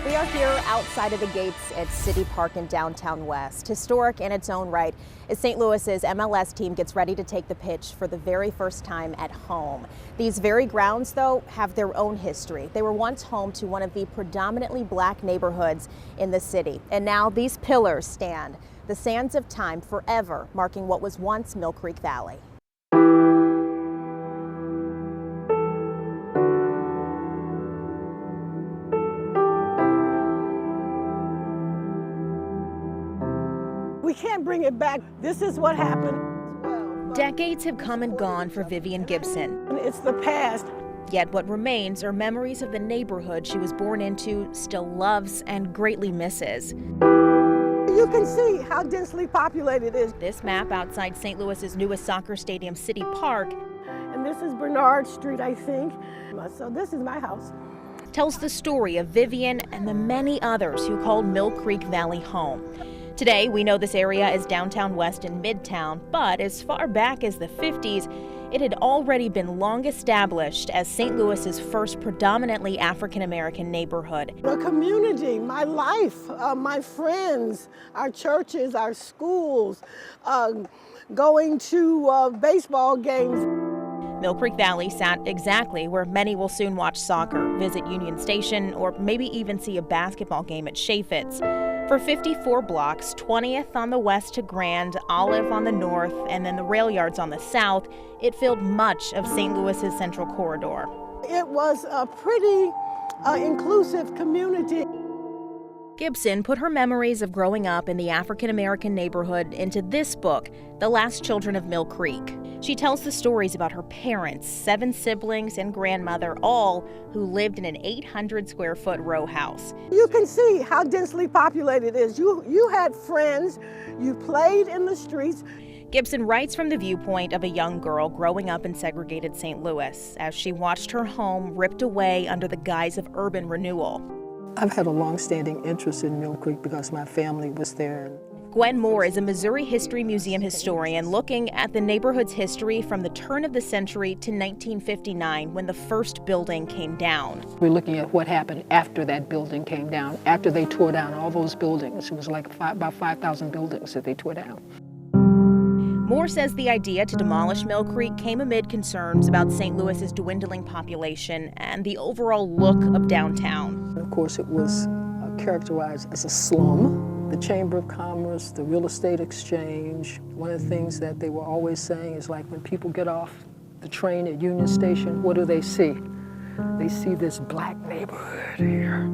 We are here outside of the gates at City Park in downtown West. Historic in its own right as St. Louis's MLS team gets ready to take the pitch for the very first time at home. These very grounds, though, have their own history. They were once home to one of the predominantly black neighborhoods in the city. And now these pillars stand, the sands of time forever marking what was once Mill Creek Valley. We can't bring it back. This is what happened. Decades have come and gone for Vivian Gibson. It's the past. Yet what remains are memories of the neighborhood she was born into, still loves, and greatly misses. You can see how densely populated it is. This map outside St. Louis's newest soccer stadium, City Park, and this is Bernard Street, I think. So this is my house. Tells the story of Vivian and the many others who called Mill Creek Valley home. Today, we know this area is downtown West and Midtown, but as far back as the 50s, it had already been long established as St. Louis's first predominantly African-American neighborhood. The community, my life, my friends, our churches, our schools, going to baseball games. Mill Creek Valley sat exactly where many will soon watch soccer, visit Union Station, or maybe even see a basketball game at Chaffetz. For 54 blocks, 20th on the west to Grand, Olive on the north, and then the rail yards on the south, it filled much of St. Louis's central corridor. It was a pretty inclusive community. Gibson put her memories of growing up in the African-American neighborhood into this book, The Last Children of Mill Creek. She tells the stories about her parents, 7 siblings, and grandmother, all who lived in an 800-square-foot row house. You can see how densely populated it is. You had friends, you played in the streets. Gibson writes from the viewpoint of a young girl growing up in segregated St. Louis as she watched her home ripped away under the guise of urban renewal. I've had a long-standing interest in Mill Creek because my family was there. Gwen Moore is a Missouri History Museum historian looking at the neighborhood's history from the turn of the century to 1959 when the first building came down. We're looking at what happened after that building came down, after they tore down all those buildings. It was like about 5,000 buildings that they tore down. Moore says the idea to demolish Mill Creek came amid concerns about St. Louis's dwindling population and the overall look of downtown. And of course, it was characterized as a slum. The Chamber of Commerce, the Real Estate Exchange, one of the things that they were always saying is like when people get off the train at Union Station, what do they see? They see this black neighborhood here.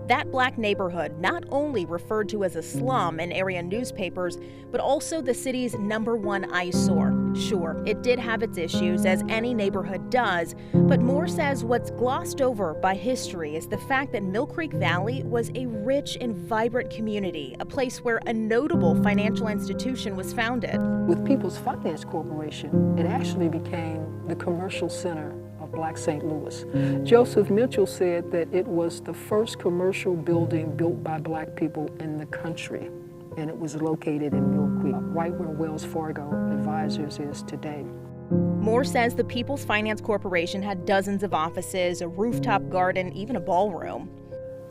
That black neighborhood not only referred to as a slum in area newspapers, but also the city's #1 eyesore. Sure, it did have its issues, as any neighborhood does, but Moore says what's glossed over by history is the fact that Mill Creek Valley was a rich and vibrant community, a place where a notable financial institution was founded. With People's Finance Corporation, it actually became the commercial center of Black St. Louis. Joseph Mitchell said that it was the first commercial building built by black people in the country, and it was located in Mill Creek, right where Wells Fargo Advisors is today. Moore says the People's Finance Corporation had dozens of offices, a rooftop garden, even a ballroom.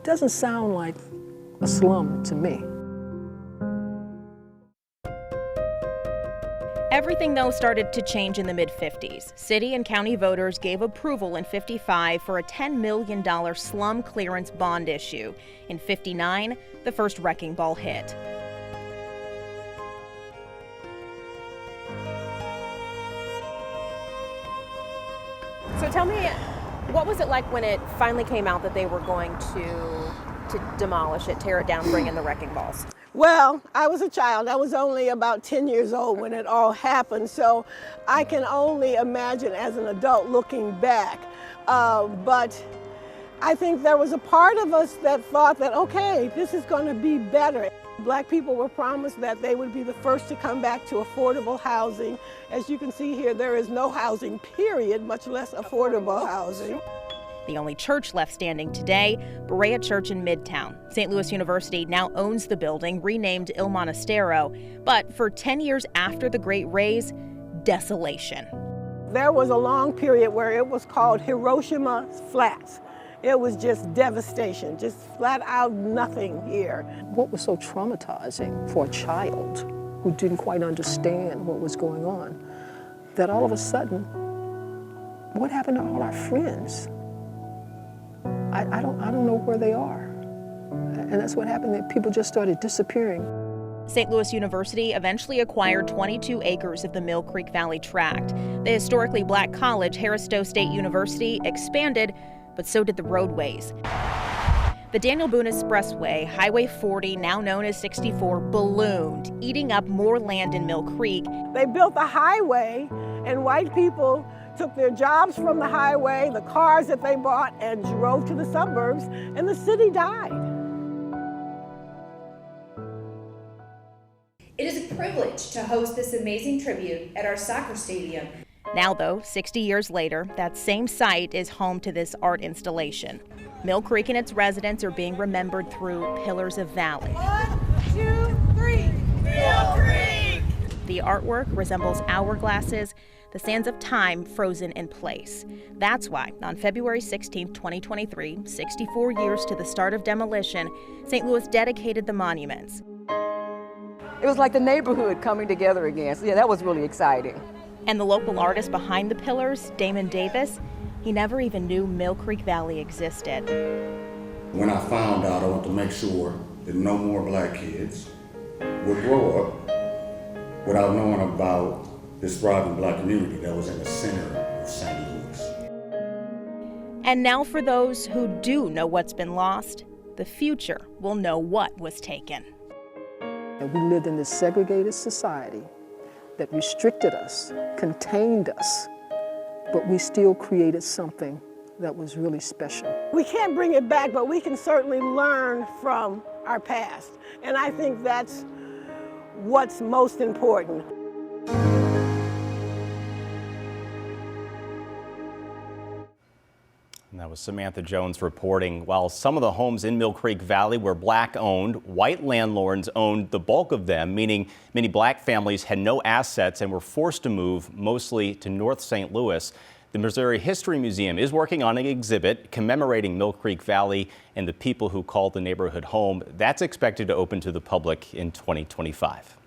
Doesn't sound like a slum to me. Everything, though, started to change in the mid-50s. City and county voters gave approval in '55 for a $10 million slum clearance bond issue. In '59, the first wrecking ball hit. So tell me, what was it like when it finally came out that they were going to demolish it, tear it down, bring in the wrecking balls? Well, I was a child. I was only about 10 years old when it all happened, so I can only imagine as an adult looking back. But I think there was a part of us that thought that, okay, this is going to be better. Black people were promised that they would be the first to come back to affordable housing. As you can see here, there is no housing, period, much less affordable housing. The only church left standing today, Berea Church in Midtown. St. Louis University now owns the building, renamed Il Monastero. But for 10 years after the Great Raise, desolation. There was a long period where it was called Hiroshima Flats. It was just devastation, just flat out nothing here. What was so traumatizing for a child who didn't quite understand what was going on, that all of a sudden, what happened to all our friends? I don't know where they are. And that's what happened, that people just started disappearing. St. Louis University eventually acquired 22 acres of the Mill Creek Valley tract. The historically black college, Harris-Stowe State University, expanded, but so did the roadways. The Daniel Boone Expressway, Highway 40, now known as 64, ballooned, eating up more land in Mill Creek. They built the highway, and white people took their jobs from the highway, the cars that they bought, and drove to the suburbs, and the city died. It is a privilege to host this amazing tribute at our soccer stadium. Now, though, 60 years later, that same site is home to this art installation. Mill Creek and its residents are being remembered through Pillars of Valley. 1, 2, 3, Mill Creek! The artwork resembles hourglasses, the sands of time frozen in place. That's why, on February 16, 2023, 64 years to the start of demolition, St. Louis dedicated the monuments. It was like the neighborhood coming together again. So yeah, that was really exciting. And the local artist behind the pillars, Damon Davis, he never even knew Mill Creek Valley existed. When I found out, I wanted to make sure that no more black kids would grow up without knowing about this thriving black community that was in the center of St. Louis. And now for those who do know what's been lost, the future will know what was taken. And we lived in this segregated society that restricted us, contained us, but we still created something that was really special. We can't bring it back, but we can certainly learn from our past. And I think that's what's most important. And that was Samantha Jones reporting. While some of the homes in Mill Creek Valley were black-owned, white landlords owned the bulk of them, meaning many black families had no assets and were forced to move, mostly to North St. Louis. The Missouri History Museum is working on an exhibit commemorating Mill Creek Valley and the people who called the neighborhood home. That's expected to open to the public in 2025.